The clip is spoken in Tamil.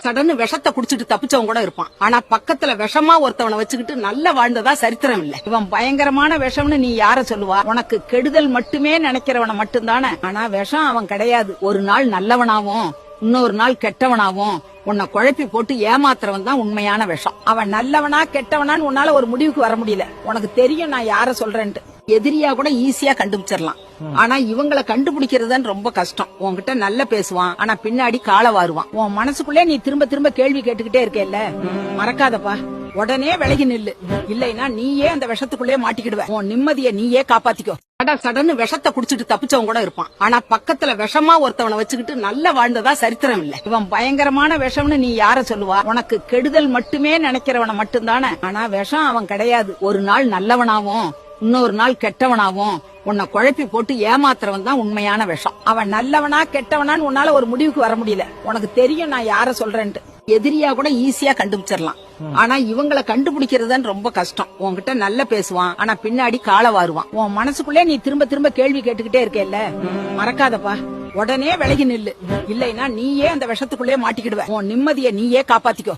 சடன்னு விஷத்தை குடிச்சிட்டு தப்பிச்சவன் கூட இருப்பான். ஆனா பக்கத்துல விஷமா ஒருத்தவனை வச்சுக்கிட்டு நல்ல வாழ்ந்ததா சரித்திரம் இல்ல. இவன் பயங்கரமான விஷம்னு நீ யார சொல்லுவா? உனக்கு கெடுதல் மட்டுமே நினைக்கிறவன மட்டும்தானே. ஆனா விஷம் அவன் கிடையாது. ஒரு நாள் நல்லவனாவும் இன்னொரு நாள் கெட்டவனாவும் உன்னை குழப்பி போட்டு ஏமாத்துறவன் தான் உண்மையான விஷம். அவன் நல்லவனா கெட்டவனான்னு உன்னால ஒரு முடிவுக்கு வர முடியல. உனக்கு தெரியும் நான் யார சொல்றேன்ட்டு. எதிரியா கூட ஈஸியா கண்டுபிடிச்சிடலாம். ஆனா இவங்களை கண்டுபிடிக்கிறதுதான் ரொம்ப கஷ்டம். உன்கிட்ட நல்ல பேசுவான், ஆனா பின்னாடி கால வாருவான். உன் மனசுக்குள்ளே நீ திரும்ப திரும்ப கேள்வி கேட்டுக்கிட்டே இருக்கேல்ல, மறக்காதப்பா. உடனே விலகி நில்லு. இல்லைன்னா நீயே அந்த விஷத்துக்குள்ளே மாட்டிக்கிடுவ. உன் நிம்மதியை நீயே காப்பாத்திக்கோ. சடன்னு விஷத்தை குடிச்சிட்டு தப்பிச்சவன் கூட இருப்பான். ஆனா பக்கத்துல விஷமா ஒருத்தவனை வச்சுக்கிட்டு நல்ல வாழ்ந்ததா சரித்திரம் இல்ல. இவன் பயங்கரமான விஷம்னு நீ யார சொல்லுவா? உனக்கு கெடுதல் மட்டுமே நினைக்கிறவன மட்டும்தானே. ஆனா விஷம் அவன் கிடையாது. ஒரு நாள் நல்லவனாவும் இன்னொரு நாள் கெட்டவனாவும் உன்னை குழப்பி போட்டு ஏமாத்துறவன் தான் உண்மையான விஷம். அவன் நல்லவனா கெட்டவனான்னு உன்னால ஒரு முடிவுக்கு வர முடியல. உனக்கு தெரியும் நான் யார சொல்றேன்ட்டு. எதிரியா கூட ஈஸியா கண்டுபிடிச்சிடலாம். ஆனா இவங்களை கண்டுபிடிக்கிறதுதான் ரொம்ப கஷ்டம். உன்கிட்ட நல்ல பேசுவான், ஆனா பின்னாடி கால வாருவான். உன் மனசுக்குள்ளே நீ திரும்ப திரும்ப கேள்வி கேட்டுக்கிட்டே இருக்கேல்ல, மறக்காதப்பா. உடனே விலகி நில்லு. இல்லைன்னா நீயே அந்த விஷத்துக்குள்ளே மாட்டிக்கிடுவ. உன் நிம்மதியை நீயே காப்பாத்திக்கோ.